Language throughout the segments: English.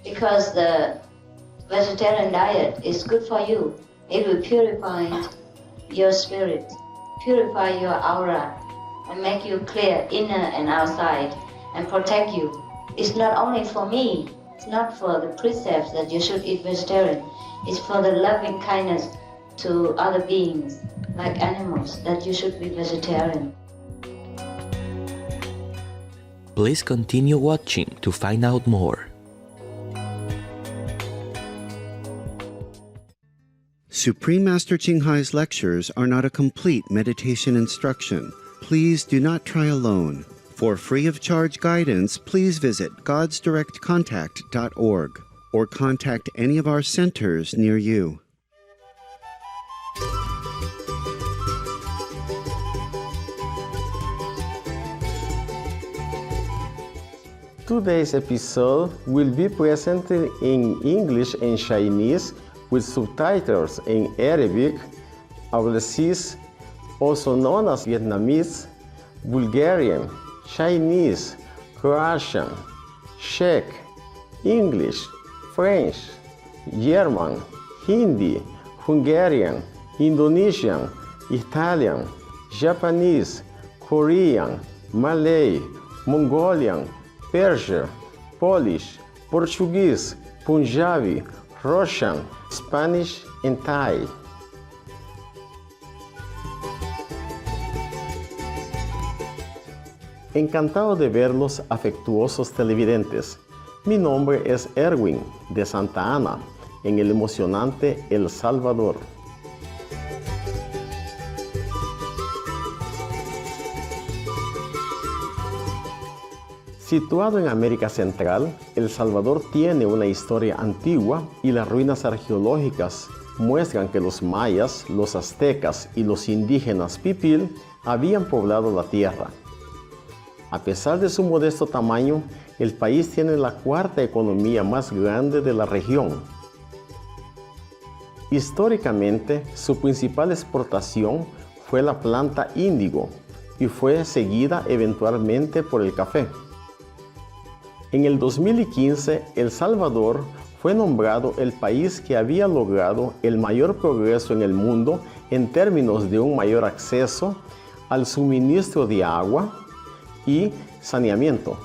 because the vegetarian diet is good for you. It will purify your spirit, purify your aura, and make you clear inner and outside, and protect you. It's not only for me, it's not for the precepts that you should eat vegetarian. It's for the loving kindness to other beings, like animals, that you should be vegetarian. Please continue watching to find out more. Supreme Master Ching Hai's lectures are not a complete meditation instruction. Please do not try alone. For free of charge guidance, please visit godsdirectcontact.org or contact any of our centers near you. Today's episode will be presented in English and Chinese with subtitles in Arabic, Aulacese, also known as Vietnamese, Bulgarian, Chinese, Croatian, Czech, English, French, German, Hindi, Hungarian, Indonesian, Italian, Japanese, Korean, Malay, Mongolian, Persian, Polish, Portuguese, Punjabi, Russian, Spanish, and Thai. Encantado de verlos, afectuosos televidentes. Mi nombre es Erwin, de Santa Ana, en el emocionante El Salvador. Situado en América Central, El Salvador tiene una historia antigua y las ruinas arqueológicas muestran que los mayas, los aztecas y los indígenas pipil habían poblado la tierra. A pesar de su modesto tamaño, el país tiene la cuarta economía más grande de la región. Históricamente, su principal exportación fue la planta índigo y fue seguida eventualmente por el café. En el 2015, El Salvador fue nombrado el país que había logrado el mayor progreso en el mundo en términos de un mayor acceso al suministro de agua y saneamiento.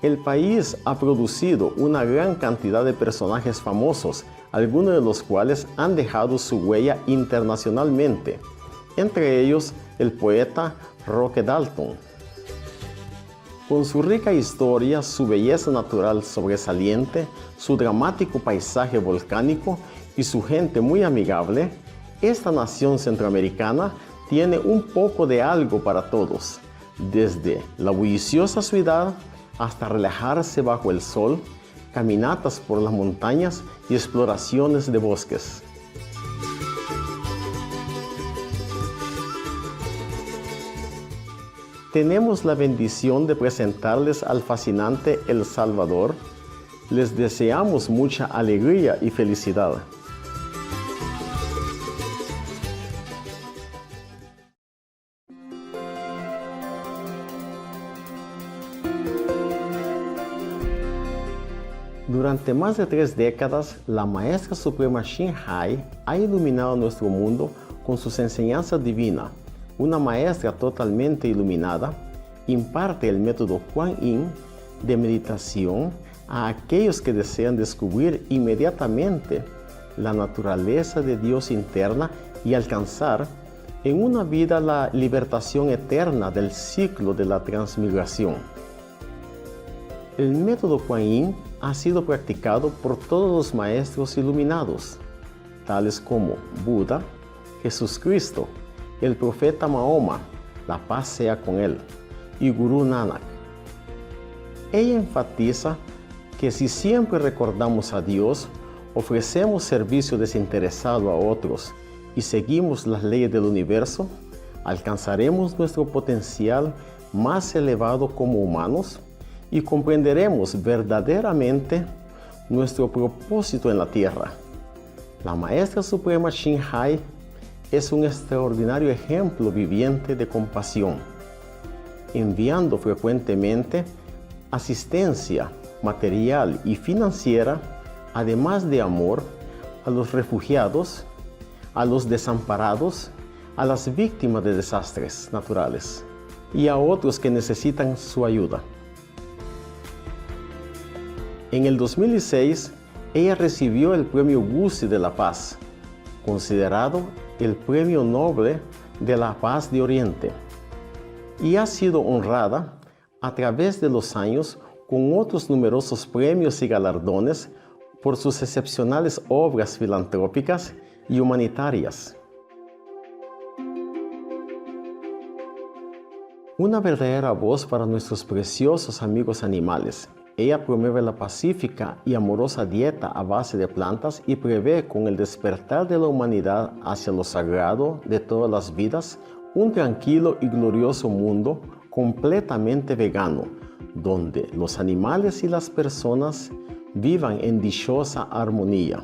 El país ha producido una gran cantidad de personajes famosos, algunos de los cuales han dejado su huella internacionalmente, entre ellos el poeta Roque Dalton. Con su rica historia, su belleza natural sobresaliente, su dramático paisaje volcánico y su gente muy amigable, esta nación centroamericana tiene un poco de algo para todos, desde la bulliciosa ciudad hasta relajarse bajo el sol, caminatas por las montañas y exploraciones de bosques. Tenemos la bendición de presentarles al fascinante El Salvador. Les deseamos mucha alegría y felicidad. Durante más de 3 décadas, la Maestra Suprema Ching Hai ha iluminado nuestro mundo con sus enseñanzas divinas. Una maestra totalmente iluminada imparte el método Kuan Yin de meditación a aquellos que desean descubrir inmediatamente la naturaleza de Dios interna y alcanzar en una vida la libertación eterna del ciclo de la transmigración. El método Kuan Yin ha sido practicado por todos los maestros iluminados, tales como Buda, Jesucristo, el profeta Mahoma, la paz sea con él, y Gurú Nanak. Ella enfatiza que si siempre recordamos a Dios, ofrecemos servicio desinteresado a otros y seguimos las leyes del universo, alcanzaremos nuestro potencial más elevado como humanos y comprenderemos verdaderamente nuestro propósito en la tierra. La Maestra Suprema Ching Hai es un extraordinario ejemplo viviente de compasión, enviando frecuentemente asistencia material y financiera, además de amor, a los refugiados, a los desamparados, a las víctimas de desastres naturales y a otros que necesitan su ayuda. En el 2006, ella recibió el Premio Guzzi de la Paz, considerado el Premio Nobel de la Paz de Oriente, y ha sido honrada a través de los años con otros numerosos premios y galardones por sus excepcionales obras filantrópicas y humanitarias. Una verdadera voz para nuestros preciosos amigos animales. Ella promueve la pacífica y amorosa dieta a base de plantas y prevé con el despertar de la humanidad hacia lo sagrado de todas las vidas un tranquilo y glorioso mundo completamente vegano, donde los animales y las personas vivan en dichosa armonía.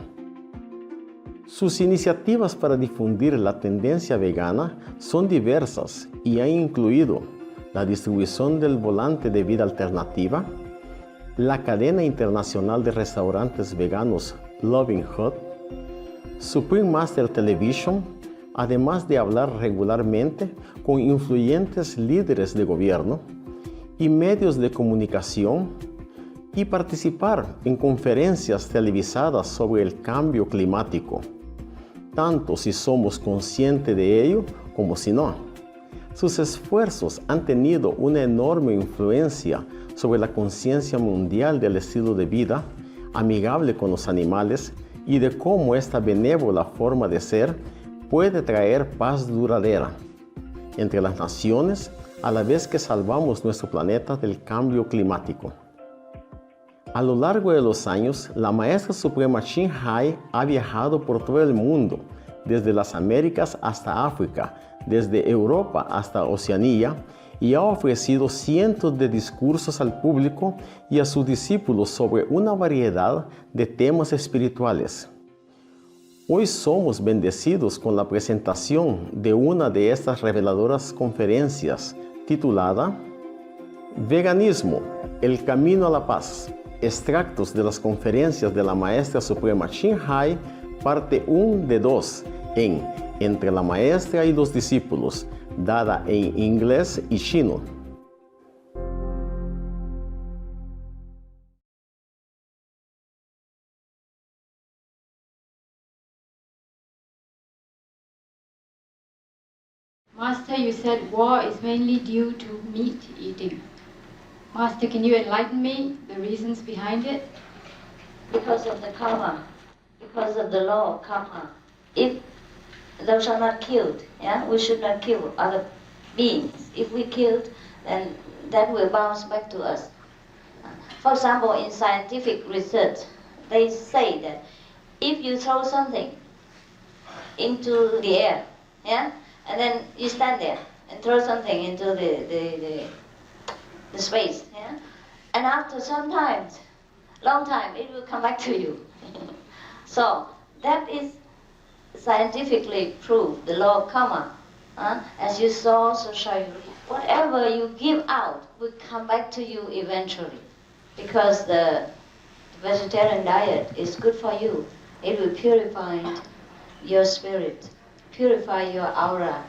Sus iniciativas para difundir la tendencia vegana son diversas y han incluido la distribución del volante de vida alternativa, la cadena internacional de restaurantes veganos Loving Hut, Supreme Master Television, además de hablar regularmente con influyentes líderes de gobierno y medios de comunicación y participar en conferencias televisadas sobre el cambio climático, tanto si somos conscientes de ello como si no. Sus esfuerzos han tenido una enorme influencia sobre la conciencia mundial del estilo de vida amigable con los animales y de cómo esta benévola forma de ser puede traer paz duradera entre las naciones a la vez que salvamos nuestro planeta del cambio climático. A lo largo de los años, la Maestra Suprema Ching Hai ha viajado por todo el mundo, desde las Américas hasta África, desde Europa hasta Oceanía, y ha ofrecido cientos de discursos al público y a sus discípulos sobre una variedad de temas espirituales. Hoy somos bendecidos con la presentación de una de estas reveladoras conferencias titulada Veganismo, el camino a la paz. Extractos de las conferencias de la Maestra Suprema Ching Hai, parte 1 de 2, en Entre la Maestra y los Discípulos, dada en inglés y chino. Master, you said war is mainly due to meat eating. Master, can you enlighten me the reasons behind it? Because of the karma, because of the law of karma. If thou shalt not kill, we should not kill other beings. If we killed, then that will bounce back to us. For example, in scientific research, they say that if you throw something into the air, and then you stand there and throw something into the space, and after some time, long time, it will come back to you. So that is scientifically proved, the law of karma. As you sow, so shall you reap. Whatever you give out will come back to you eventually, because the vegetarian diet is good for you. It will purify your spirit, purify your aura,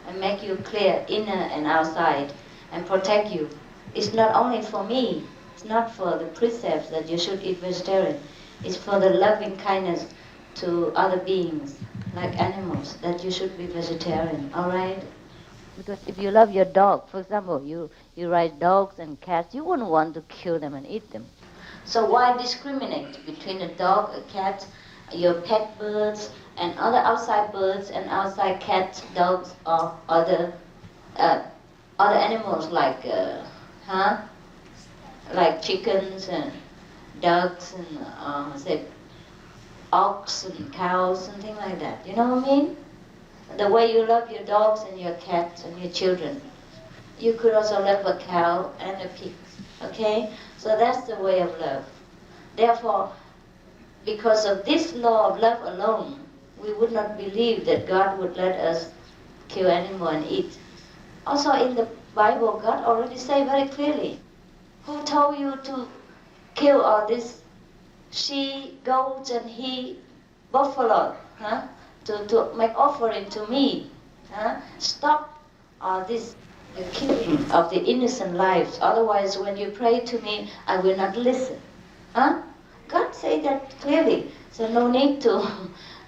and make you clear inner and outside, and protect you. It's not only for me, it's not for the precepts that you should eat vegetarian. It's for the loving kindness to other beings, like animals, that you should be vegetarian, all right? Because if you love your dog, for example, you raise dogs and cats, you wouldn't want to kill them and eat them. So why discriminate between a dog, a cat, your pet birds, and other outside birds and outside cats, dogs, or other animals like like chickens and ducks and say ox and cows, something like that. You know what I mean? The way you love your dogs and your cats and your children, you could also love a cow and a pig. Okay? So that's the way of love. Therefore, because of this law of love alone, we would not believe that God would let us kill animal and eat. Also in the Bible, God already said very clearly, who told you to kill all these she goats and he buffalo, to make offering to me. Stop all this killing of the innocent lives. Otherwise, when you pray to me, I will not listen. God say that clearly. So no need to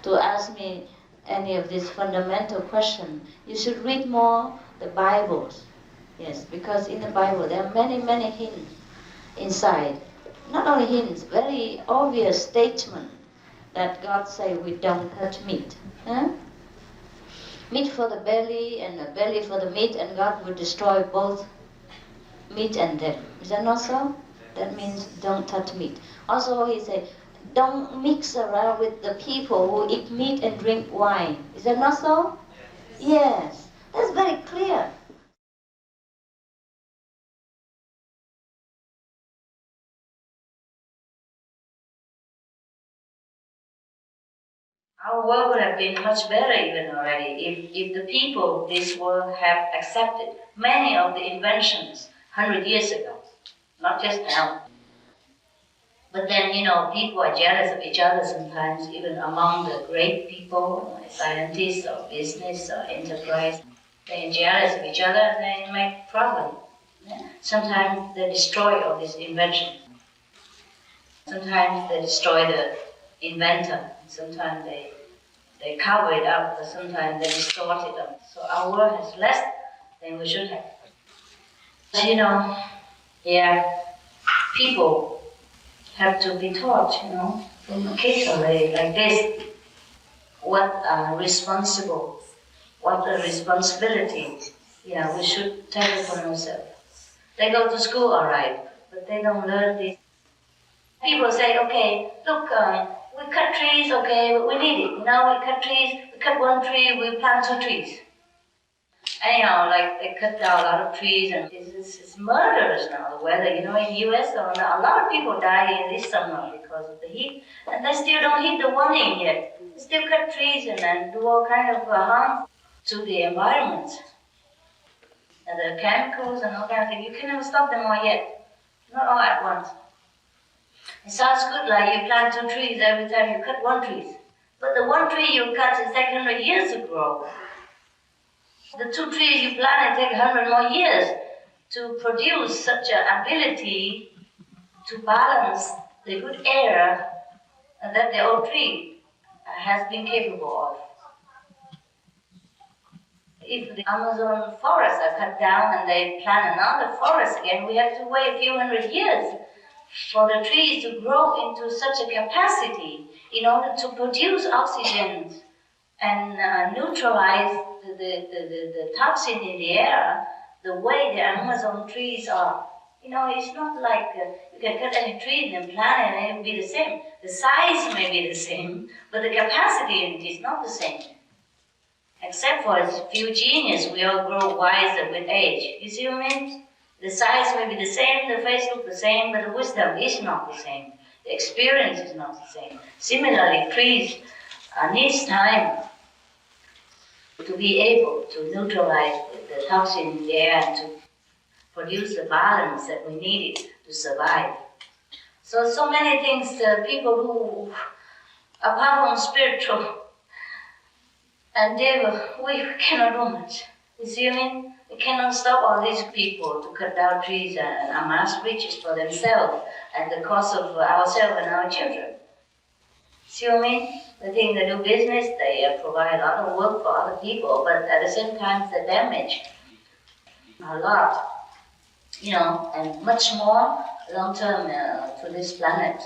ask me any of these fundamental questions. You should read more the Bibles. Yes, because in the Bible there are many, many hints inside. Not only hints, very obvious statement that God say we don't touch meat. Meat for the belly and the belly for the meat, and God will destroy both meat and them. Is that not so? That means don't touch meat. Also he said, don't mix around with the people who eat meat and drink wine. Is that not so? Yes. That's very clear. Our world would have been much better even already if the people of this world have accepted many of the inventions 100 years ago, not just now. But then, people are jealous of each other sometimes, even among the great people, like scientists or business or enterprise. They're jealous of each other and they make problems. Sometimes they destroy all these inventions. Sometimes they destroy the inventor. Sometimes they cover it up, but sometimes they distort it up. So our world has less than we should have. People have to be taught, occasionally like this, what are responsible, what are responsibility, we should take it for ourselves. They go to school, all right, but they don't learn this. People say, okay, look, we cut trees, okay, we need it. We cut trees, we cut one tree, we plant 2 trees. Anyhow, like they cut down a lot of trees, and it's murderous now, the weather. In the US, a lot of people die in this summer because of the heat, and they still don't hit the warning yet. They still cut trees and then do all kind of harm to the environment. And the chemicals and all kind of things, you can never stop them all yet. Not all at once. It sounds good, like you plant 2 trees every time you cut 1 tree. But the 1 tree you cut, it takes 100 years to grow. The 2 trees you plant, it takes 100 more years to produce such an ability to balance the good air that the old tree has been capable of. If the Amazon forests are cut down and they plant another forest again, we have to wait a few 100 years for the trees to grow into such a capacity in order to produce oxygen and neutralize the toxin in the air, the way the Amazon trees are. It's not like you can cut any tree and plant and it will be the same. The size may be the same, but the capacity in it is not the same. Except for a few genius, we all grow wiser with age. You see what I mean? The size may be the same, the face looks the same, but the wisdom is not the same. The experience is not the same. Similarly, trees needs time to be able to neutralize the toxin in the air and to produce the balance that we needed to survive. So many things, people who, apart from spiritual endeavor, we cannot do much. You see what I mean? We cannot stop all these people to cut down trees and amass riches for themselves at the cost of ourselves and our children. See what I mean? The thing they do business, they provide a lot of work for other people, but at the same time they damage a lot, and much more long-term to this planet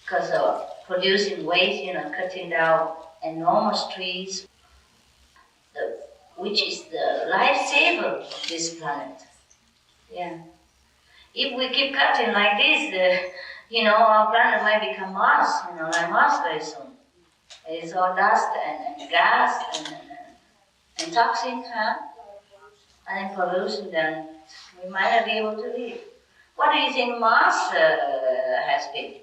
because of producing waste, cutting down enormous trees, which is the lifesaver of this planet. Yeah. If we keep cutting like this, our planet might become Mars, like Mars very soon. It's all dust and gas and toxins, and pollution, then we might not be able to live. What do you think Mars has been?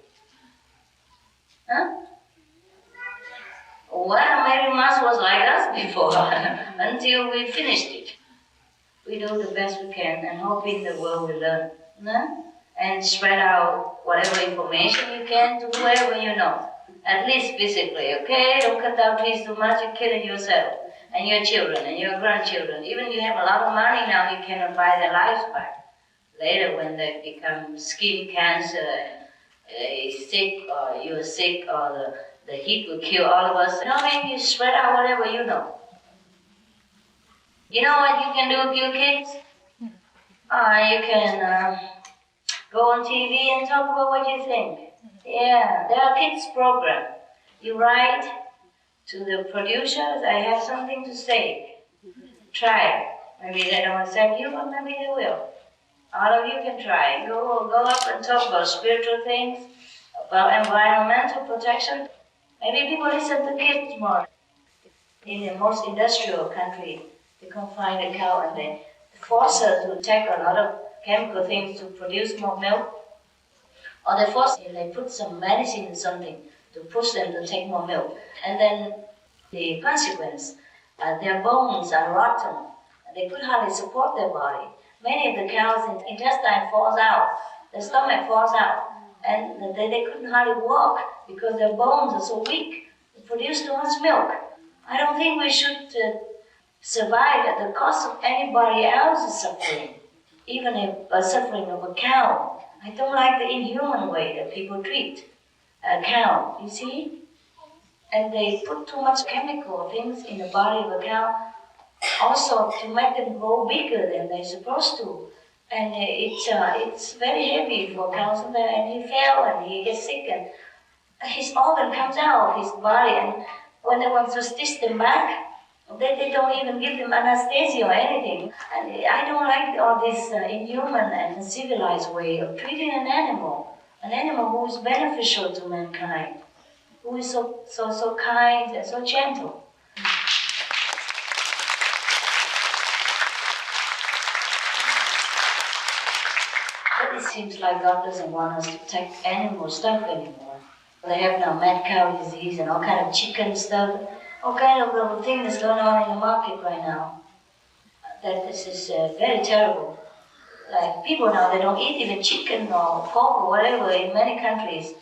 Well, maybe Mars was like us before, until we finished it. We do the best we can and hoping the world will learn. and spread out whatever information you can to whoever you know, at least physically, okay? Don't cut down trees too much, you're killing yourself and your children and your grandchildren. Even you have a lot of money now, you cannot buy their lives back. Later when they become skin cancer and sick, or you're sick, or the heat will kill all of us. You know, maybe you spread out whatever you know. You know what you can do with your kids? You can go on TV and talk about what you think. Yeah, there are kids program. You write to the producers, I have something to say. Try. Maybe they don't accept you, but maybe they will. All of you can try. Go up and talk about spiritual things, about environmental protection. Maybe people listen to kids more. In the most industrial country, they confine the cow and they force her to take a lot of chemical things to produce more milk. Or they force them, they put some medicine in something to push them to take more milk. And then the consequence, their bones are rotten. They could hardly support their body. Many of the cows' intestine falls out, their stomach falls out, and they couldn't hardly walk because their bones are so weak. They produce too much milk. I don't think we should survive at the cost of anybody else's suffering, even if suffering of a cow. I don't like the inhuman way that people treat a cow, you see? And they put too much chemical things in the body of a cow, also to make them grow bigger than they're supposed to. And it's very heavy for cows, and he fell and he gets sick and his organ comes out of his body, and when they want to stitch them back, they don't even give them anesthesia or anything. And I don't like all this inhuman and civilized way of treating an animal who is beneficial to mankind, who is so kind and so gentle. But it seems like God doesn't want us to take animal stuff anymore. They have now mad cow disease and all kind of chicken stuff, all kind of little things that's going on in the market right now. That this is very terrible. Like people now, they don't eat even chicken or pork or whatever in many countries,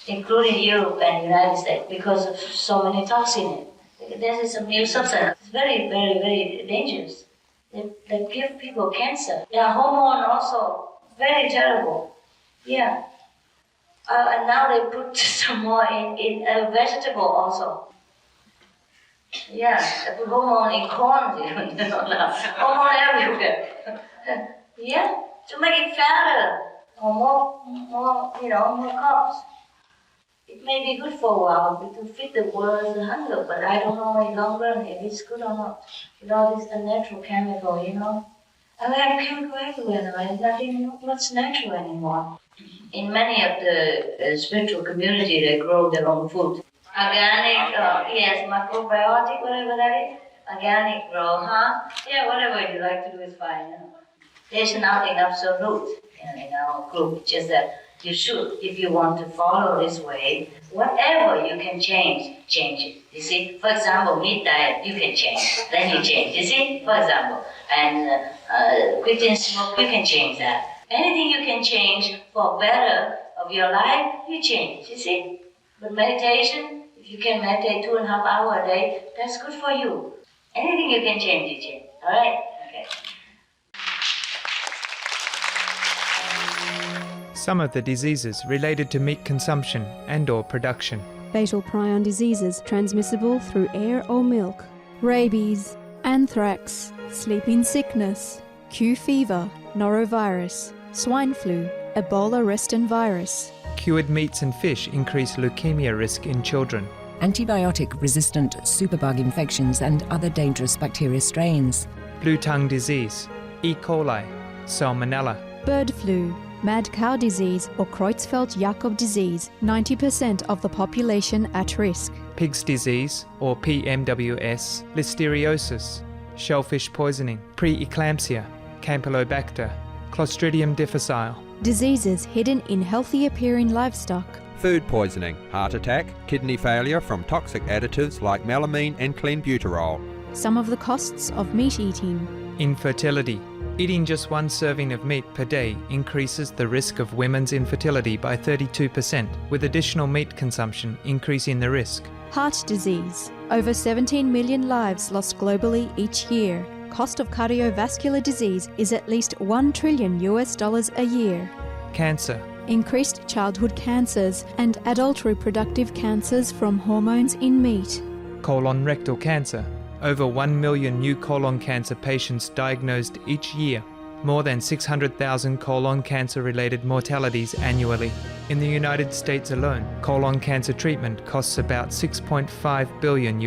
including Europe and the United States, because of so many toxins in it. This is a new substance. It's very, very, very dangerous. They give people cancer. Yeah, hormone also, very terrible. Yeah. And now they put some more in vegetable also. Yeah, they put hormone in corn even, now. Hormone everywhere. Yeah, to make it fatter or more, more carbs. It may be good for a while to feed the world's hunger, but I don't know in long run if it's good or not. With all this unnatural chemical, And we have chemical everywhere now, and nothing much natural anymore. In many of the spiritual community, they grow their own food. Organic, yes, macrobiotic, whatever that is. Organic grow, huh? Yeah, whatever you like to do is fine. There's nothing absolute in our group, just that you should, if you want to follow this way, whatever you can change it. You see, for example, meat diet, you can change, then you change, you see, for example. And quitting smoke, you can change that. Anything you can change for better of your life, you change, you see. But meditation, if you can meditate 2.5 hours a day, that's good for you. Anything you can change, you change. All right? Okay. Some of the diseases related to meat consumption and/or production. Fatal prion diseases transmissible through air or milk. Rabies, anthrax, sleeping sickness, Q fever, norovirus, swine flu, Ebola reston virus. Cured meats and fish increase leukemia risk in children. Antibiotic-resistant superbug infections and other dangerous bacteria strains. Blue tongue disease, E. coli, salmonella. Bird flu, mad cow disease or Creutzfeldt-Jakob disease, 90% of the population at risk. Pig's disease or PMWS, listeriosis, shellfish poisoning, preeclampsia, Campylobacter, Clostridium difficile. Diseases hidden in healthy appearing livestock. Food poisoning, heart attack, kidney failure from toxic additives like melamine and clenbuterol. Some of the costs of meat eating. Infertility, Eating just one serving of meat per day increases the risk of women's infertility by 32%, with additional meat consumption increasing the risk. Heart disease. Over 17 million lives lost globally each year. Cost of cardiovascular disease is at least $1 trillion a year. Cancer. Increased childhood cancers and adult reproductive cancers from hormones in meat. Colon rectal cancer. Over 1 million new colon cancer patients diagnosed each year. More than 600,000 colon cancer-related mortalities annually. In the United States alone, colon cancer treatment costs about $6.5 billion.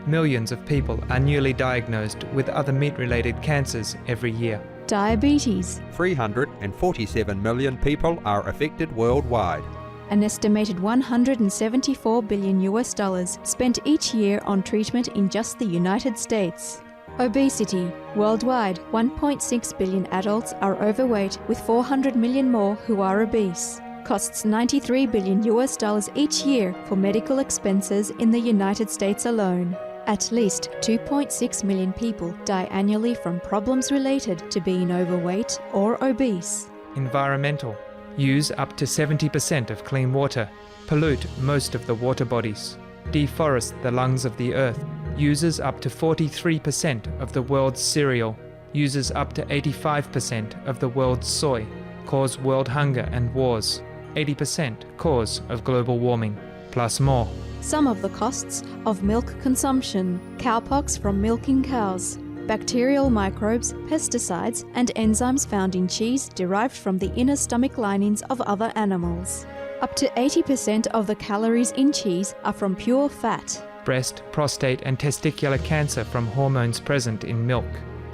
Millions of people are newly diagnosed with other meat-related cancers every year. Diabetes. 347 million people are affected worldwide. An estimated $174 billion spent each year on treatment in just the United States. Obesity. Worldwide, 1.6 billion adults are overweight, with 400 million more who are obese. Costs $93 billion each year for medical expenses in the United States alone. At least 2.6 million people die annually from problems related to being overweight or obese. Environmental. Use up to 70% of clean water. Pollute most of the water bodies. Deforest the lungs of the earth. Uses up to 43% of the world's cereal. Uses up to 85% of the world's soy. Cause world hunger and wars. 80% cause of global warming. Plus more. Some of the costs of milk consumption. Cowpox from milking cows. Bacterial microbes, pesticides, and enzymes found in cheese derived from the inner stomach linings of other animals. Up to 80% of the calories in cheese are from pure fat. Breast, prostate, and testicular cancer from hormones present in milk.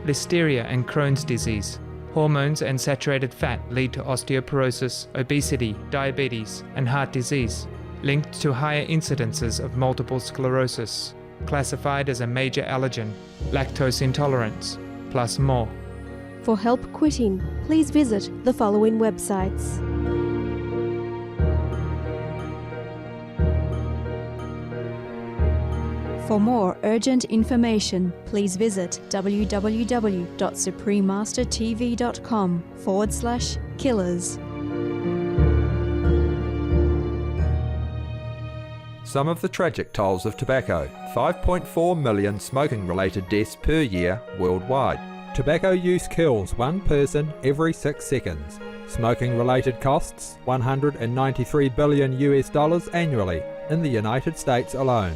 Listeria and Crohn's disease. Hormones and saturated fat lead to osteoporosis, obesity, diabetes, and heart disease, linked to higher incidences of multiple sclerosis. Classified as a major allergen, lactose intolerance, plus more. For help quitting, please visit the following websites. For more urgent information, please visit www.suprememastertv.com/killers. Some of the tragic tolls of tobacco. 5.4 million smoking-related deaths per year worldwide. Tobacco use kills one person every 6 seconds. Smoking-related costs $193 billion annually in the United States alone.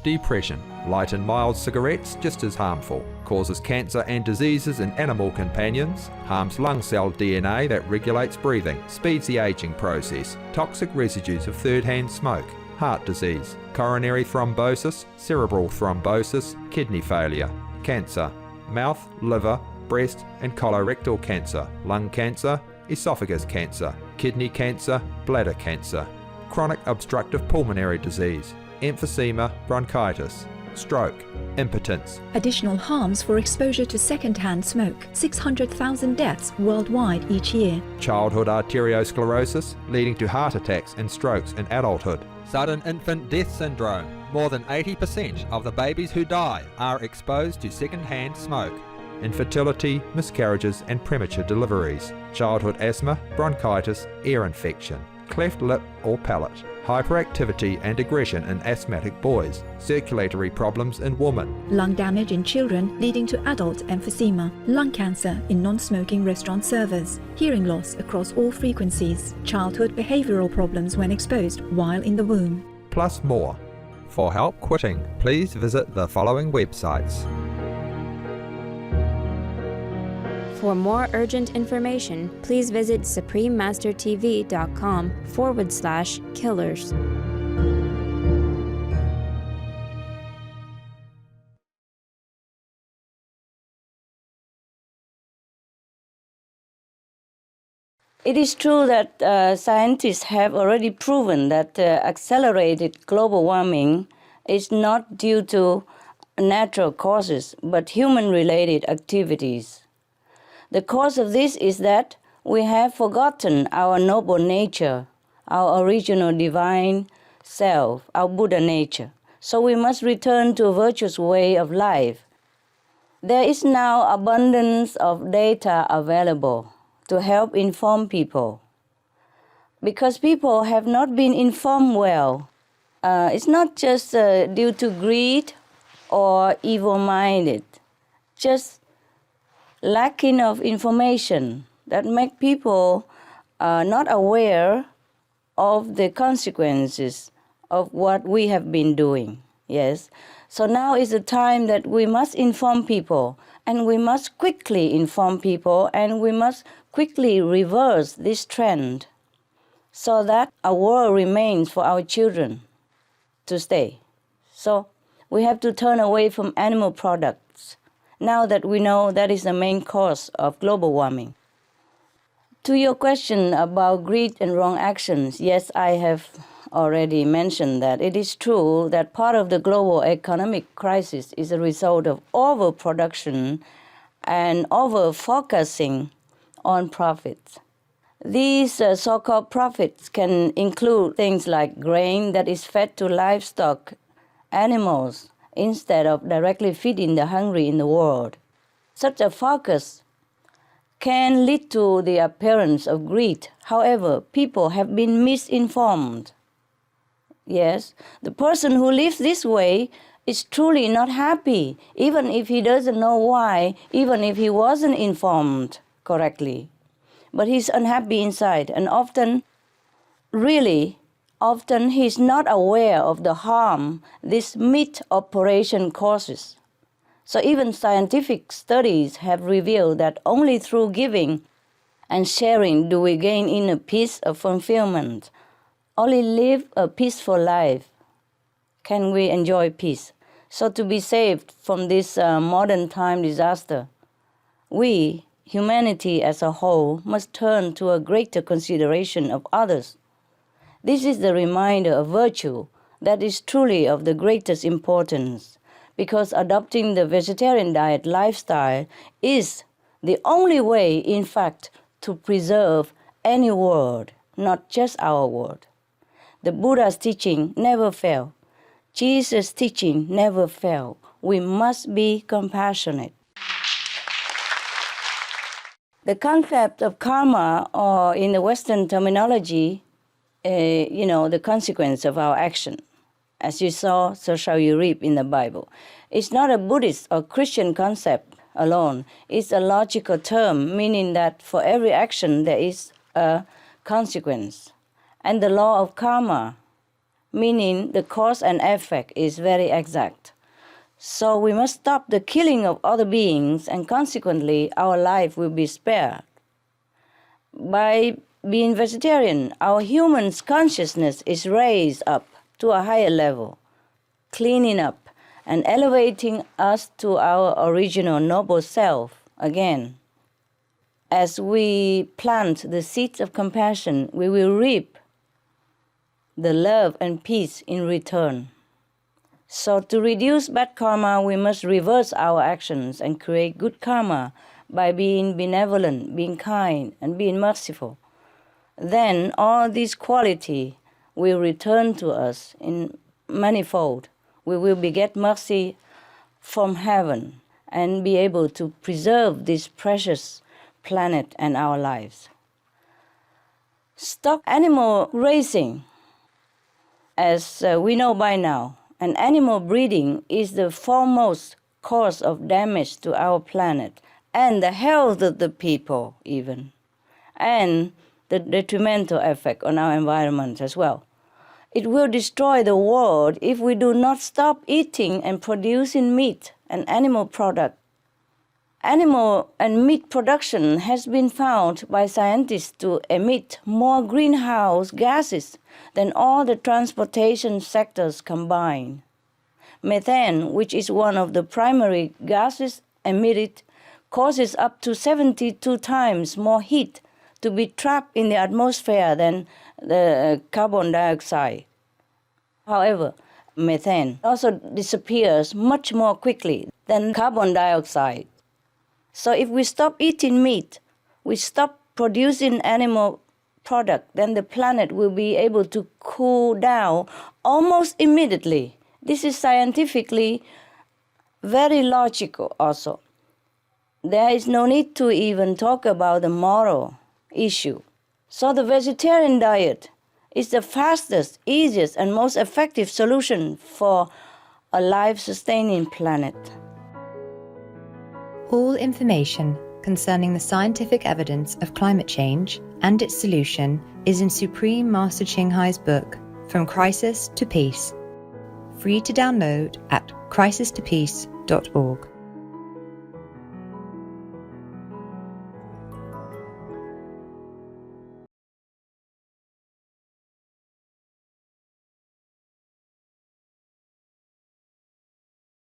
Depression. Light and mild cigarettes just as harmful. Causes cancer and diseases in animal companions. Harms lung cell DNA that regulates breathing. Speeds the aging process. Toxic residues of third-hand smoke. Heart disease, coronary thrombosis, cerebral thrombosis, kidney failure, cancer, mouth, liver, breast and colorectal cancer, lung cancer, esophagus cancer, kidney cancer, bladder cancer, chronic obstructive pulmonary disease, emphysema, bronchitis, stroke, impotence. Additional harms for exposure to second-hand smoke. 600,000 deaths worldwide each year. Childhood arteriosclerosis, leading to heart attacks and strokes in adulthood. Sudden infant death syndrome. More than 80% of the babies who die are exposed to second-hand smoke. Infertility, miscarriages and premature deliveries. Childhood asthma, bronchitis, ear infection. Cleft lip or palate. Hyperactivity and aggression in asthmatic boys. Circulatory problems in women. Lung damage in children leading to adult emphysema. Lung cancer in non-smoking restaurant servers. Hearing loss across all frequencies. Childhood behavioral problems when exposed while in the womb. Plus more. For help quitting, please visit the following websites. For more urgent information, please visit suprememastertv.com/killers. It is true that scientists have already proven that accelerated global warming is not due to natural causes, but human-related activities. The cause of this is that we have forgotten our noble nature, our original divine self, our Buddha nature. So we must return to a virtuous way of life. There is now abundance of data available to help inform people. Because people have not been informed well. It's not just due to greed or evil-minded, just lacking of information that make people not aware of the consequences of what we have been doing. Yes. So now is the time that we must inform people, and we must quickly inform people, and we must quickly reverse this trend so that a world remains for our children to stay. So we have to turn away from animal products now that we know that is the main cause of global warming. To your question about greed and wrong actions, yes, I have already mentioned that it is true that part of the global economic crisis is a result of overproduction and over-focusing on profits. These so-called profits can include things like grain that is fed to livestock animals instead of directly feeding the hungry in the world. Such a focus can lead to the appearance of greed. However, people have been misinformed. Yes, the person who lives this way is truly not happy, even if he doesn't know why, even if he wasn't informed correctly. But he's unhappy inside, and often he's not aware of the harm this meat operation causes. So even scientific studies have revealed that only through giving and sharing do we gain inner peace of fulfillment. Only live a peaceful life can we enjoy peace. So to be saved from this modern time disaster, we, humanity as a whole, must turn to a greater consideration of others. This is the reminder of virtue that is truly of the greatest importance, because adopting the vegetarian diet lifestyle is the only way, in fact, to preserve any world, not just our world. The Buddha's teaching never failed. Jesus' teaching never failed. We must be compassionate. The concept of karma, or in the Western terminology, the consequence of our action. As you saw, so shall you reap in the Bible. It's not a Buddhist or Christian concept alone. It's a logical term, meaning that for every action there is a consequence. And the law of karma, meaning the cause and effect, is very exact. So we must stop the killing of other beings, and consequently our life will be spared. By being vegetarian, our human's consciousness is raised up to a higher level, cleaning up and elevating us to our original noble self again. As we plant the seeds of compassion, we will reap the love and peace in return. So to reduce bad karma, we must reverse our actions and create good karma by being benevolent, being kind, and being merciful. Then all these qualities will return to us in manifold. We will beget mercy from heaven and be able to preserve this precious planet and our lives. Stop animal raising. As we know by now, and animal breeding is the foremost cause of damage to our planet and the health of the people even, and the detrimental effect on our environment as well. It will destroy the world if we do not stop eating and producing meat and animal products. Animal and meat production has been found by scientists to emit more greenhouse gases than all the transportation sectors combined. Methane, which is one of the primary gases emitted, causes up to 72 times more heat to be trapped in the atmosphere than the carbon dioxide. However, methane also disappears much more quickly than carbon dioxide. So if we stop eating meat, we stop producing animal product, then the planet will be able to cool down almost immediately. This is scientifically very logical also. there is no need to even talk about the moral issue. So the vegetarian diet is the fastest, easiest, and most effective solution for a life-sustaining planet. All information concerning the scientific evidence of climate change and its solution is in Supreme Master Ching Hai's book, From Crisis to Peace, free to download at crisistopeace.org.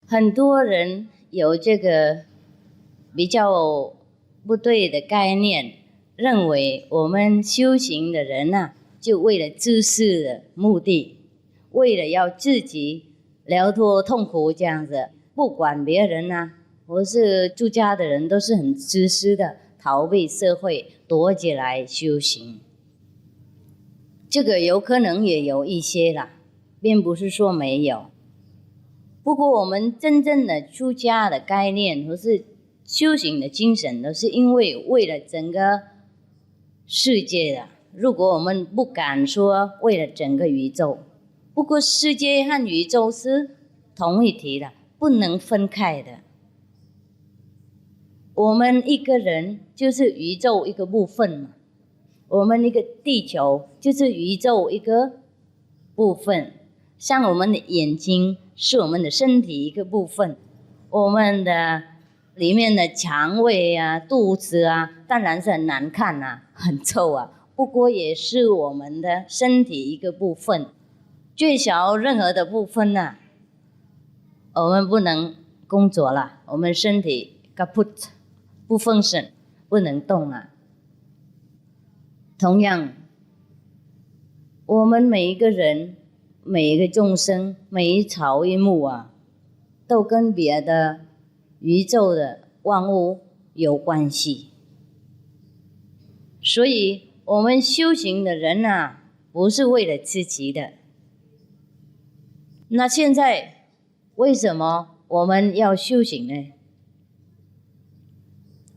很多人有这个比较不对的概念，认为我们修行的人就为了自私的目的，为了要自己疗脱痛苦这样子，不管别人或是出家的人都是很自私的，逃避社会，躲起来修行。这个有可能也有一些啦，并不是说没有。不过我们真正的出家的概念或是修行的精神，都是因为为了整个世界的。如果我们不敢说为了整个宇宙，不过世界和宇宙是同一体的，不能分开的。我们一个人就是宇宙一个部分嘛，我们一个地球就是宇宙一个部分，像我们的眼睛是我们的身体一个部分，我们的里面的肠胃肚子当然是很难看很臭不过也是我们的身体一个部分。最小任何的部分我们不能工作了，我们身体 kaput 不丰盛，不能动了。同样，我们每一个人，每一个众生，每一草一木都跟别的宇宙的万物有关系。所以我们修行的人不是为了自己的。那现在为什么我们要修行呢？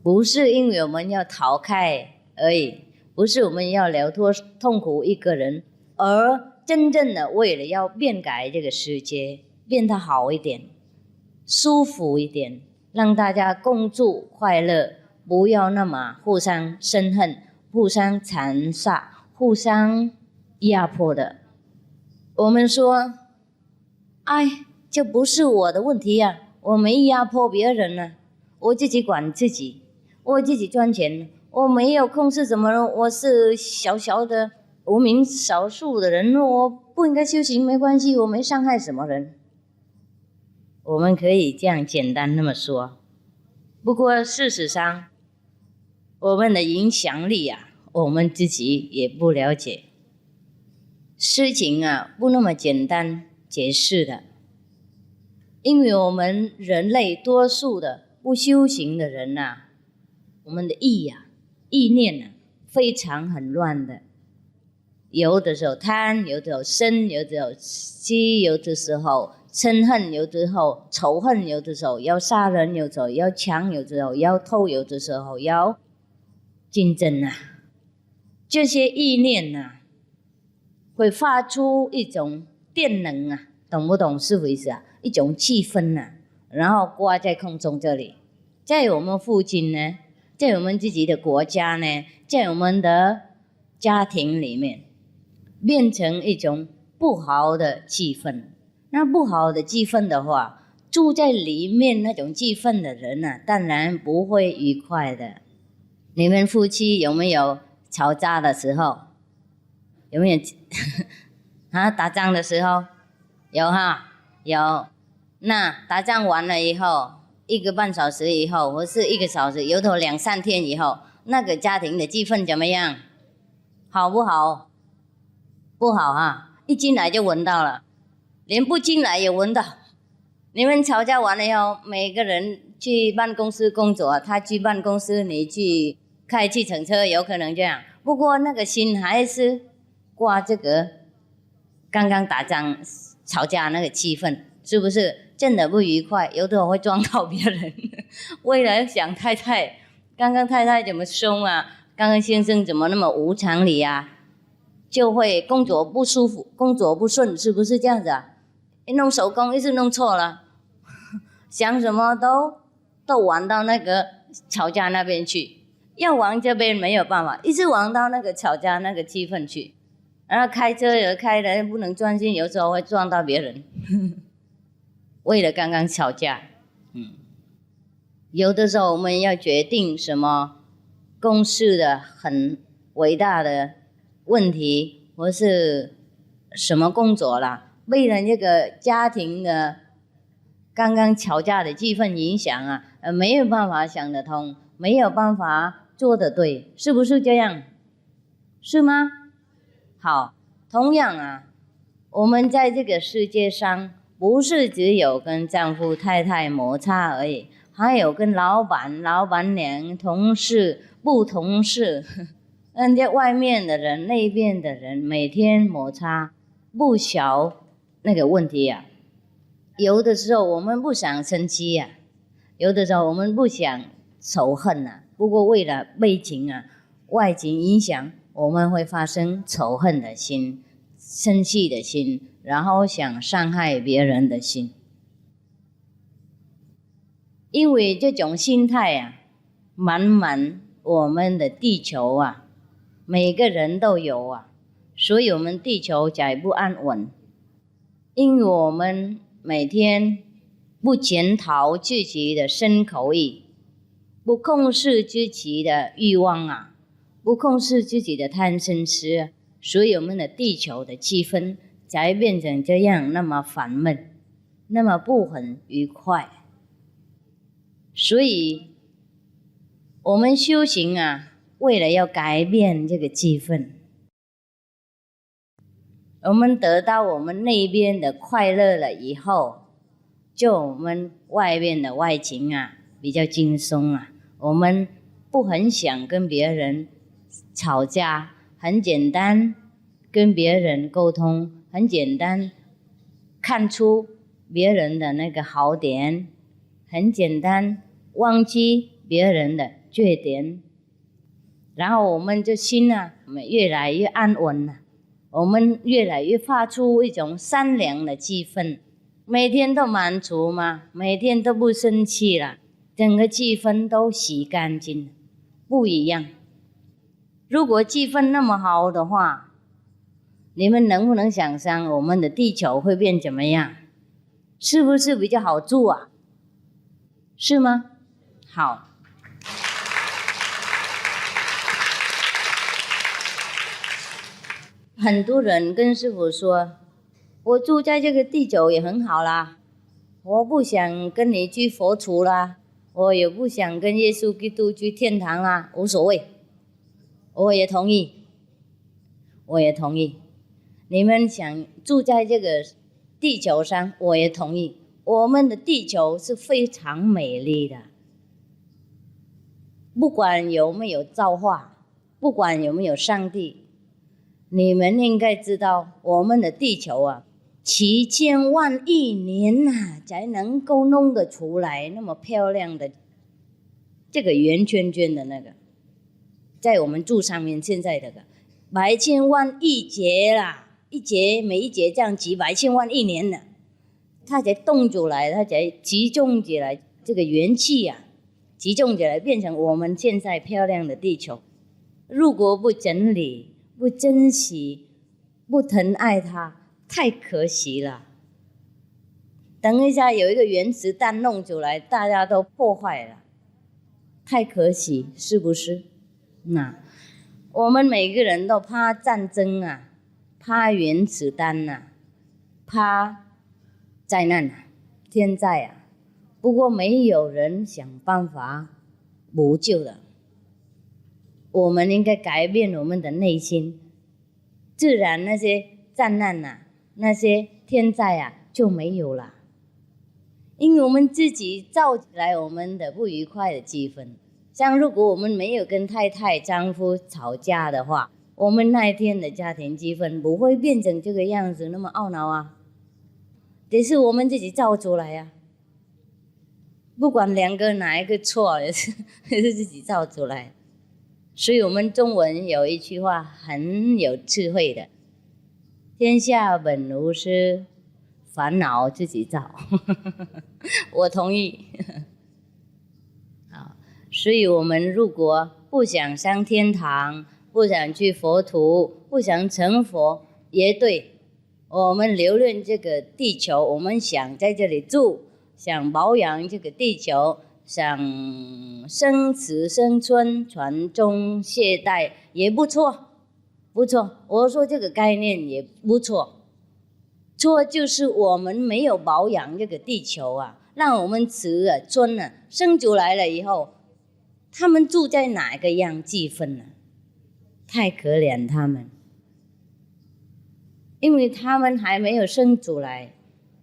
不是因为我们要逃开而已，不是我们要疗脱痛苦一个人，而真正的为了要变改这个世界，变得好一点，舒服一点，让大家共住快乐，不要那么互相生恨，互相残杀，互相压迫的。我们说这不是我的问题我没压迫别人我自己管自己，我自己赚钱，我没有控制什么人，我是小小的无名少数的人，我不应该修行，没关系，我没伤害什么人。我们可以这样简单那么说。不过事实上，我们的影响力我们自己也不了解。事情不那么简单解释的。因为我们人类多数的不修行的人我们的意念非常很乱的，有的时候贪，有的时候嗔，有的时候欺，有的时候嗔恨，有的时候仇恨，有的时候要杀人，有的时候要抢，有的时候要偷，有的时候要竞争这些意念会发出一种电能懂不懂是回事一种气氛然后挂在空中这里，在我们附近呢，在我们自己的国家呢，在我们的家庭里面，变成一种不好的气氛。那不好的气氛的话，住在里面那种气氛的人当然不会愉快的。你们夫妻有没有吵架的时候？有没有打仗的时候？有有。那打仗完了以后，1个半小时以后，或是1个小时，有头2、3天以后，那个家庭的气氛怎么样？好不好？不好一进来就闻到了，连不进来也闻到。你们吵架完了以后，每个人去办公室工作，他去办公室，你去开计程车，有可能这样。不过那个心还是挂这个刚刚打仗吵架那个气氛，是不是真的不愉快？有的时候会撞到别人。为了想太太，刚刚太太怎么凶啊？刚刚先生怎么那么无常理啊？就会工作不舒服，工作不顺，是不是这样子啊？一弄手工一直弄错了，想什么都往到那个吵架那边去，要往这边没有办法，一直往到那个吵架那个气氛去。然后开车也开的不能专心，有时候会撞到别人。为了刚刚吵架，有的时候我们要决定什么公事的很伟大的问题，或是什么工作啦，为了这个家庭的刚刚吵架的气氛影响啊，没有办法想得通，没有办法做得对，是不是这样？是吗？好，同样啊，我们在这个世界上，不是只有跟丈夫太太摩擦而已，还有跟老板、老板娘、同事、不同事，人家外面的人、那边的人，每天摩擦不小那个问题啊。有的时候我们不想生气啊，有的时候我们不想仇恨啊，不过为了背景啊、外境影响，我们会发生仇恨的心、生气的心，然后想伤害别人的心。因为这种心态啊，满满我们的地球啊，每个人都有啊，所以我们地球才不安稳。因为我们每天不检讨自己的身口意，不控制自己的欲望啊，不控制自己的贪嗔痴，所以我们的地球的气氛才变成这样，那么烦闷，那么不很愉快。所以我们修行啊，为了要改变这个气氛，我们得到我们那边的快乐了以后，就我们外边的外境啊比较轻松啊，我们不很想跟别人吵架，很简单跟别人沟通，很简单看出别人的那个好点，很简单忘记别人的缺点，然后我们这心啊，我们越来越安稳了，我们越来越发出一种善良的气氛，每天都满足嘛，每天都不生气了，整个气氛都洗干净了，不一样。如果气氛那么好的话，你们能不能想象我们的地球会变怎么样？是不是比较好住啊？是吗？好。很多人跟师父说，我住在这个地球也很好啦，我不想跟你去佛处啦，我也不想跟耶稣基督去天堂啦，无所谓。我也同意，我也同意。你们想住在这个地球上，我也同意。我们的地球是非常美丽的，不管有没有造化，不管有没有上帝，你们应该知道，我们的地球啊，7千万亿年啊，才能够弄得出来那么漂亮的这个圆圈圈的那个，在我们住上面现在这个100千万亿劫啦，一劫每一劫这样几百千万亿年了，它才动出来，它才集中起来，这个元气啊，集中起来变成我们现在漂亮的地球。如果不整理、不珍惜、不疼爱它，太可惜了。等一下有一个原子弹弄出来，大家都破坏了，太可惜，是不是？那我们每个人都怕战争啊，怕原子弹啊，怕灾难啊，天灾啊，不过没有人想办法补救的。我们应该改变我们的内心，自然那些战难啊，那些天灾啊就没有了，因为我们自己造起来我们的不愉快的气氛。像如果我们没有跟太太丈夫吵架的话，我们那一天的家庭气氛不会变成这个样子那么懊恼啊。也是我们自己造出来啊。不管两个哪一个错，也是自己造出来。所以我们中文有一句话很有智慧的：天下本无事，烦恼自己造。我同意。所以我们如果不想上天堂，不想去佛土，不想成佛，也对。我们留恋这个地球，我们想在这里住，想保养这个地球，想生死生存，传宗接代也不错，不错。我说这个概念也不错。错就是我们没有保养这个地球啊，让我们子孙生出来了以后，他们住在哪个样气氛呢？太可怜他们。因为他们还没有生出来，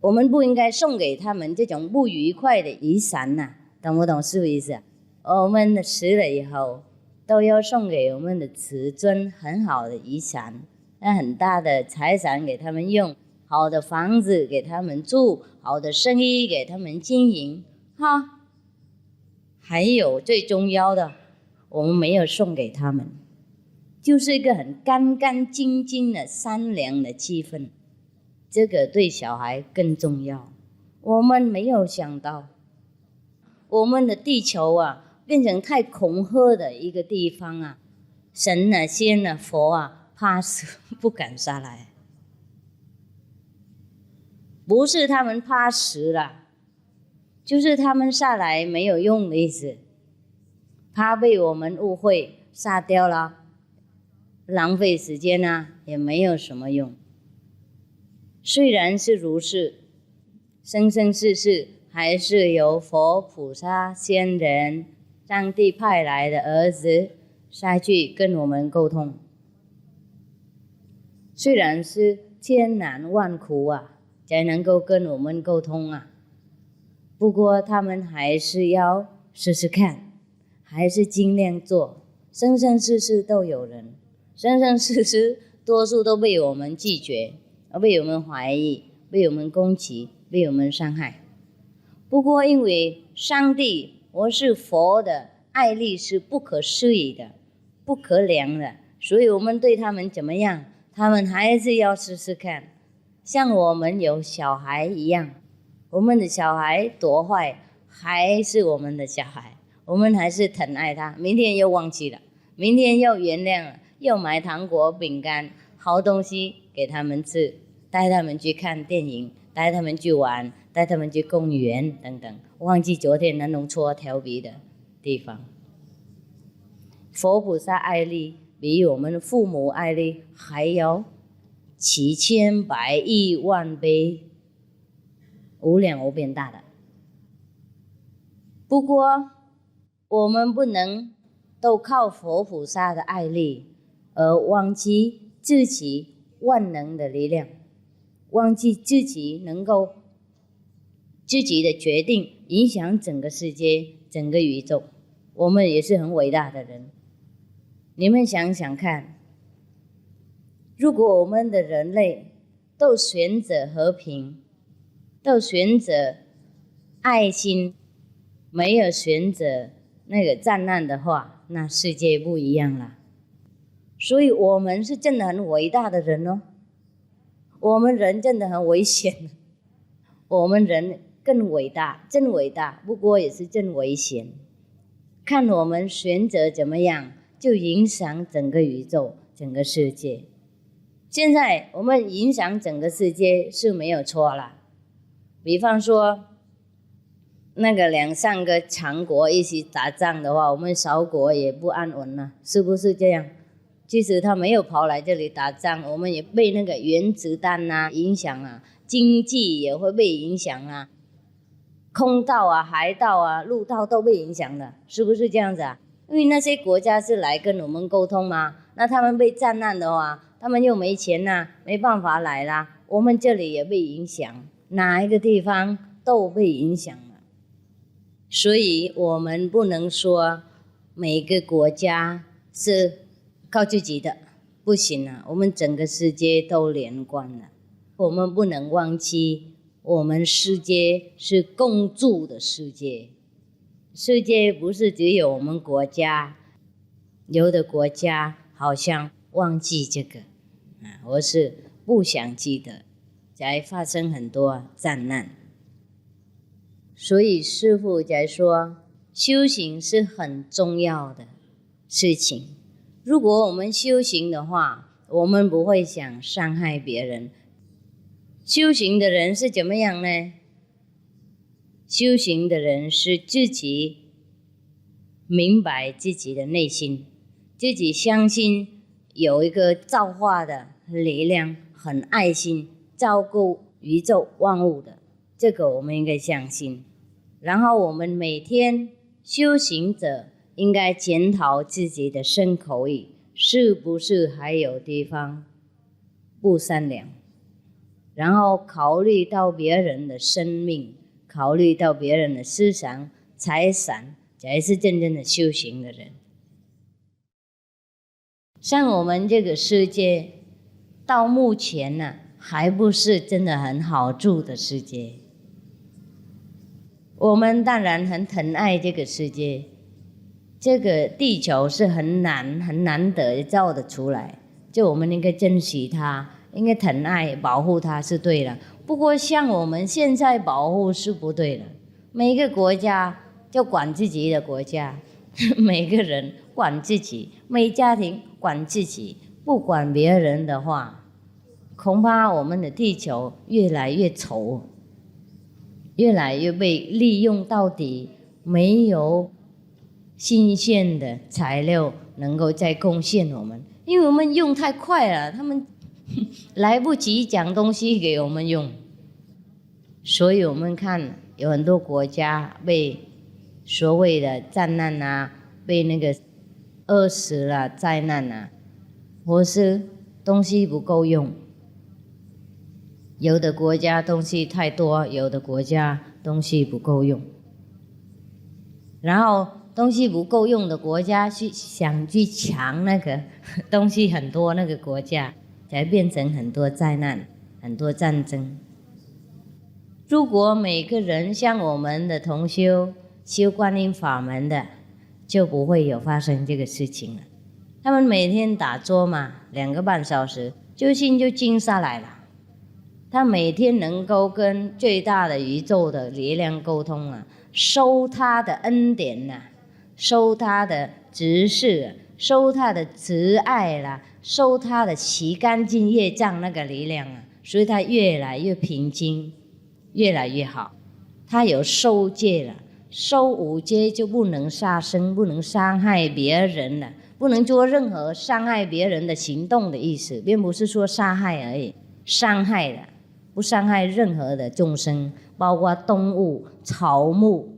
我们不应该送给他们这种不愉快的遗产呐，懂不懂是不是意思啊？我们死了以后，都要送给我们的子孙很好的遗产，那很大的财产给他们用，好的房子给他们住，好的生意给他们经营，哈。还有最重要的，我们没有送给他们。就是一个很干干净净的善良的气氛，这个对小孩更重要。我们没有想到，我们的地球啊，变成太恐吓的一个地方啊，神啊、仙啊、佛啊，怕死不敢下来。不是他们怕死了，就是他们下来没有用的意思，怕被我们误会杀掉了。浪费时间啊，也没有什么用。虽然是如是，生生世世还是由佛菩萨仙人上帝派来的儿子下去跟我们沟通。虽然是千难万苦啊，才能够跟我们沟通啊，不过他们还是要试试看，还是尽量做。生生世世都有人，生生世世多数都被我们拒绝，被我们怀疑，被我们攻击，被我们伤害。不过因为上帝或是佛的爱力是不可思议的，不可量的，所以我们对他们怎么样，他们还是要试试看。像我们有小孩一样，我们的小孩多坏，还是我们的小孩，我们还是疼爱他。明天又忘记了，明天又原谅了，又买糖果饼干好东西给他们吃，带他们去看电影，带他们去玩，带他们去公园等等，忘记昨天那弄错调皮的地方。佛菩萨爱力比我们父母爱力还要7000百亿万倍无量无边大的。不过我们不能都靠佛菩萨的爱力而忘记自己万能的力量，忘记自己能够自己的决定影响整个世界整个宇宙。我们也是很伟大的人。你们想想看，如果我们的人类都选择和平，都选择爱心，没有选择那个战乱的话，那世界不一样了。所以我们是真的很伟大的人哦。我们人真的很危险，我们人更伟大，真伟大，不过也是真危险。看我们选择怎么样，就影响整个宇宙整个世界。现在我们影响整个世界是没有错啦，比方说那个2-3个强国一起打仗的话，我们小国也不安稳了，是不是这样？即使他没有跑来这里打仗，我们也被那个原子弹啊影响啊，经济也会被影响啊，空道啊、海道啊、陆道都被影响了，是不是这样子啊？因为那些国家是来跟我们沟通嘛，那他们被战乱的话，他们又没钱啊，没办法来啦，我们这里也被影响，哪一个地方都被影响了。所以我们不能说每个国家是靠自己的，不行啊，我们整个世界都连贯了。我们不能忘记我们世界是共住的世界，世界不是只有我们国家，有的国家好像忘记这个或是不想记得，才发生很多战难。所以师父才说修行是很重要的事情。如果我们修行的话，我们不会想伤害别人。修行的人是怎么样呢？修行的人是自己明白自己的内心，自己相信有一个造化的力量，很爱心照顾宇宙万物的，这个我们应该相信。然后我们每天修行者应该检讨自己的身口意，是不是还有地方不善良，然后考虑到别人的生命，考虑到别人的思想财产，才是真正的修行的人。像我们这个世界到目前还不是真的很好住的世界。我们当然很疼爱这个世界，这个地球是很难得造得出来，就我们应该珍惜它，应该疼爱保护它是对的。不过像我们现在保护是不对的，每个国家就管自己的国家，每个人管自己，每家庭管自己，不管别人的话，恐怕我们的地球越来越丑，越来越被利用到底，没有新鲜的材料能够再贡献我们，因为我们用太快了，他们来不及讲东西给我们用。所以我们看有很多国家被所谓的战难被那个饿死了灾难或是东西不够用。有的国家东西太多，有的国家东西不够用，然后东西不够用的国家想去抢那个东西很多那个国家，才变成很多灾难，很多战争。如果每个人像我们的同修修观音法门的，就不会有发生这个事情了。他们每天打坐嘛，2个半小时，就心就静下来了。他每天能够跟最大的宇宙的力量沟通收他的恩典收他的指示收他的慈爱收他的洗干净业障那个力量所以他越来越平静，越来越好。他有受戒了，受5戒就不能杀生，不能伤害别人了，不能做任何伤害别人的行动的意思，并不是说杀害而已，伤害了，不伤害任何的众生，包括动物、草木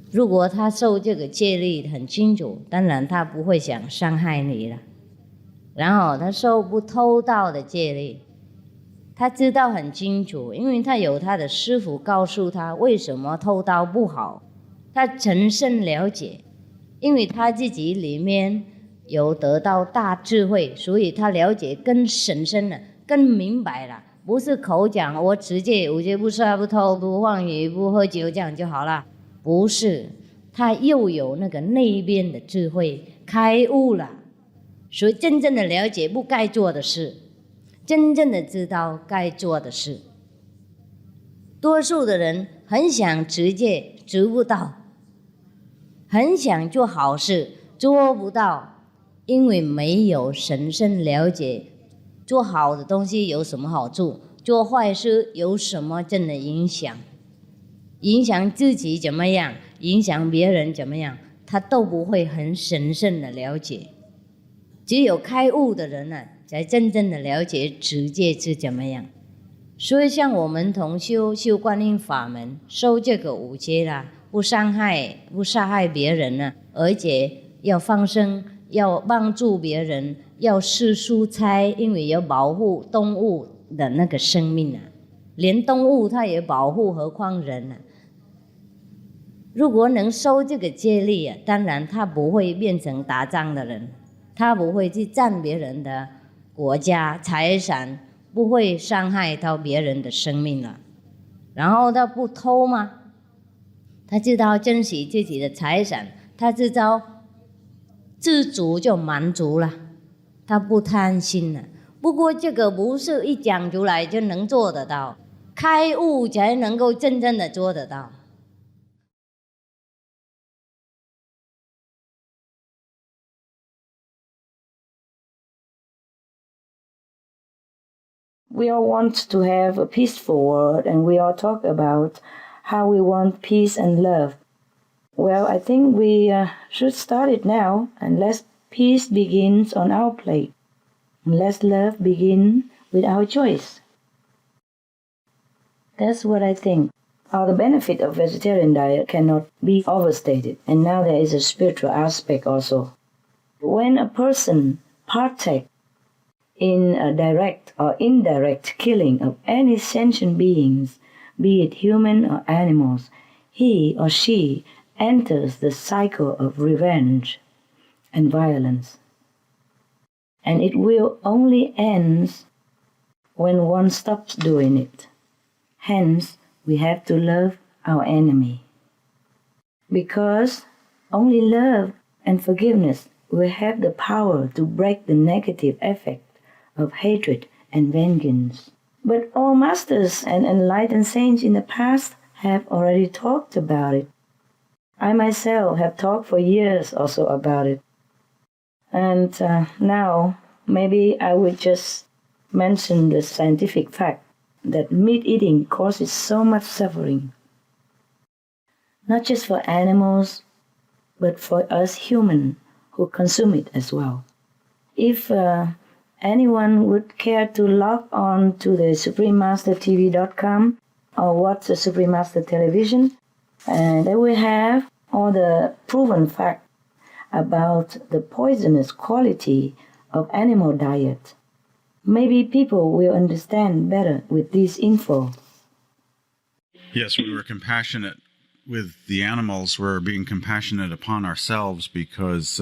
如果他受这个戒律很清楚，当然他不会想伤害你了。然后他受不偷盗的戒律，他知道很清楚，因为他有他的师父告诉他为什么偷盗不好，他诚心了解，因为他自己里面有得到大智慧，所以他了解更深深了，更明白了，不是口讲我持戒5戒不杀不偷不妄语不喝酒这样就好了，不是，他又有那个内边的智慧开悟了，所以真正的了解不该做的事，真正的知道该做的事。多数的人很想持戒持不到，很想做好事做不到，因为没有深深了解做好的东西有什么好处，做坏事有什么真的影响，影响自己怎么样，影响别人怎么样，他都不会很审慎的了解。只有开悟的人才真正的了解持戒是怎么样。所以像我们同修观音法门，受这个5戒啦，不伤害不杀害别人而且要放生，要帮助别人，要吃蔬菜，因为要保护动物的那个生命连动物它也保护，何况人如果能受这个戒律当然他不会变成打仗的人，他不会去占别人的国家财产，不会伤害到别人的生命了。然后他不偷吗？他知道珍惜自己的财产，他知道知足就满足了，他不贪心了。不过这个不是一讲出来就能做得到，开悟才能够真正的做得到。We all want to have a peaceful world, and we all talk about how we want peace and love. Well, I think we should start it now, and let peace begins on our plate. And let love begin with our choice. That's what I think. The benefit of vegetarian diet cannot be overstated, and now there is a spiritual aspect also. When a person partakes in a direct or indirect killing of any sentient beings, be it human or animals, he or she enters the cycle of revenge and violence. And it will only end when one stops doing it. Hence, we have to love our enemy. Because only love and forgiveness will have the power to break the negative effect of hatred and vengeance. But all masters and enlightened saints in the past have already talked about it. I myself have talked for years also about it. And now, maybe I would just mention the scientific fact that meat eating causes so much suffering. Not just for animals, but for us humans who consume it as well. If anyone would care to log on to the SupremeMasterTV.com or watch the Supreme Master Television, and they will have all the proven facts about the poisonous quality of animal diet. Maybe people will understand better with this info. Yes, when we're compassionate with the animals, we're being compassionate upon ourselves because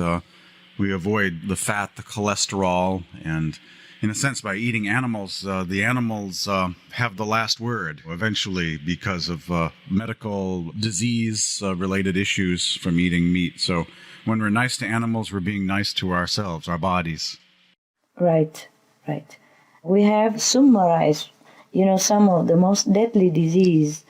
we avoid the fat, the cholesterol, and in a sense, by eating animals, the animals have the last word eventually because of medical disease-related issues from eating meat. So when we're nice to animals, we're being nice to ourselves, our bodies. Right, right. We have summarized, some of the most deadly disease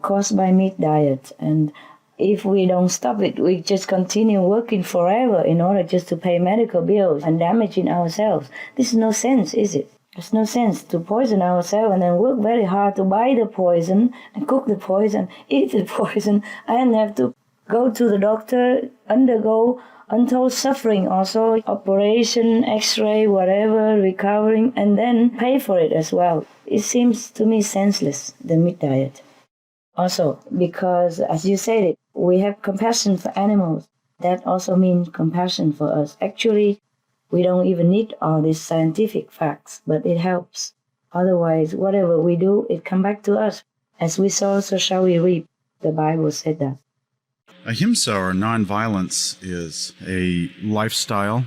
caused by meat diet, and if we don't stop it, we just continue working forever in order just to pay medical bills and damaging ourselves. This is no sense, is it? There's no sense to poison ourselves and then work very hard to buy the poison and cook the poison, eat the poison, and have to go to the doctor, undergo untold suffering also, operation, x-ray, whatever, recovering, and then pay for it as well. It seems to me senseless, the meat diet. Also, because, as you said it, we have compassion for animals. That also means compassion for us. Actually, we don't even need all these scientific facts, but it helps. Otherwise, whatever we do, it comes back to us. As we sow, so shall we reap. The Bible said that. Ahimsa, or nonviolence, is a lifestyle.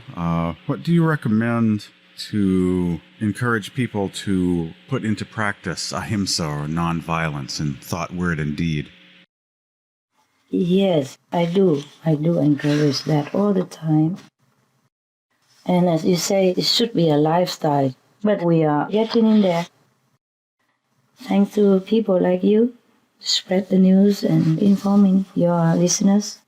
What do you recommend to encourage people to put into practice ahimsa, or nonviolence, in thought, word, and deed? Yes, I do. I do encourage that all the time. And as you say, it should be a lifestyle. But we are getting in there. Thanks to people like you, spread the news and informing your listeners.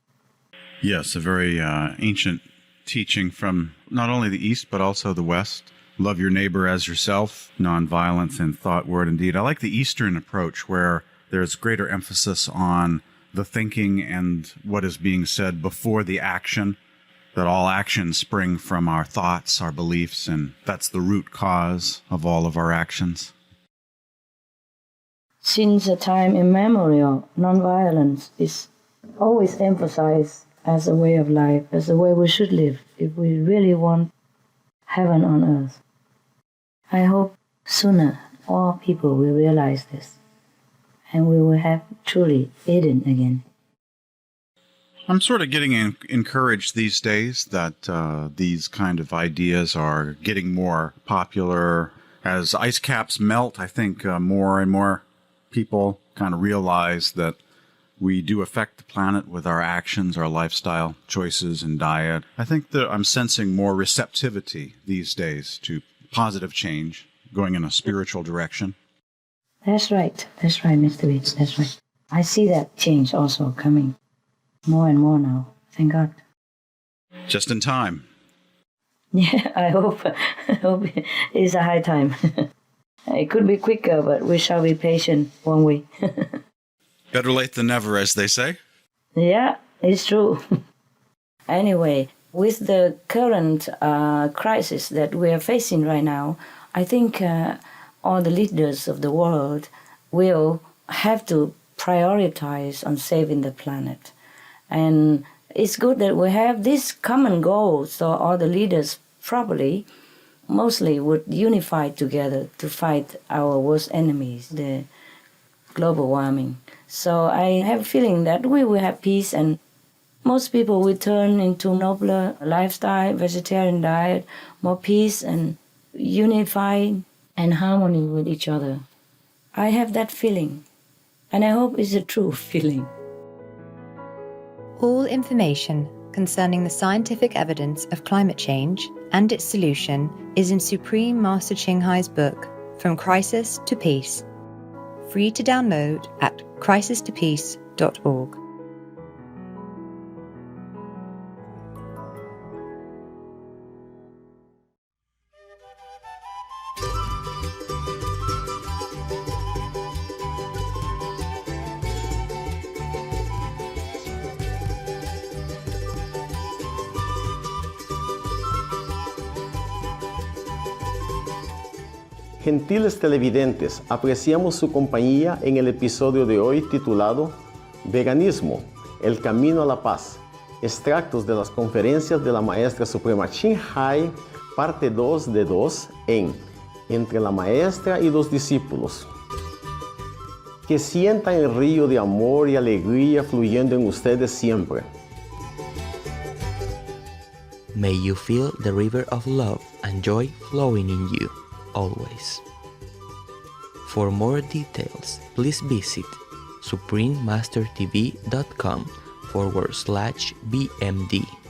Yes, a very ancient teaching from not only the East, but also the West. Love your neighbor as yourself, nonviolence in thought, word, and deed. I like the Eastern approach where there's greater emphasis on the thinking and what is being said before the action, that all actions spring from our thoughts, our beliefs, and that's the root cause of all of our actions. Since a time immemorial, nonviolence is always emphasized as a way of life, as a way we should live if we really want heaven on earth. I hope sooner all people will realize this, and we will have truly Eden again. I'm sort of getting encouraged these days that these kind of ideas are getting more popular as ice caps melt, I think more and more people kind of realize that we do affect the planet with our actions, our lifestyle choices, and diet. I think that I'm sensing more receptivity these days to positive change, going in a spiritual direction. That's right, Mr. Bates, that's right. I see that change also coming more and more now, thank God. Just in time. Yeah, I hope it's a high time. It could be quicker, but we shall be patient, won't we? Better late than never, as they say. Yeah, it's true. Anyway, with the current crisis that we are facing right now, I think all the leaders of the world will have to prioritize on saving the planet. And it's good that we have this common goal, so all the leaders probably mostly would unify together to fight our worst enemies, the global warming. So I have a feeling that we will have peace, and most people will turn into nobler lifestyle, vegetarian diet, more peace and unified and harmony with each other. I have that feeling, and I hope it's a true feeling. All information concerning the scientific evidence of climate change and its solution is in Supreme Master Ching Hai's book, From Crisis to Peace, free to download at crisistopeace.org. Gentiles televidentes, apreciamos su compañía en el episodio de hoy titulado Veganismo, el camino a la paz, extractos de las conferencias de la Maestra Suprema Ching Hai, parte 2 de 2 en Entre la Maestra y los Discípulos. Que sientan el río de amor y alegría fluyendo en ustedes siempre. May you feel the river of love and joy flowing in you. Always. For more details, please visit suprememastertv.com/BMD.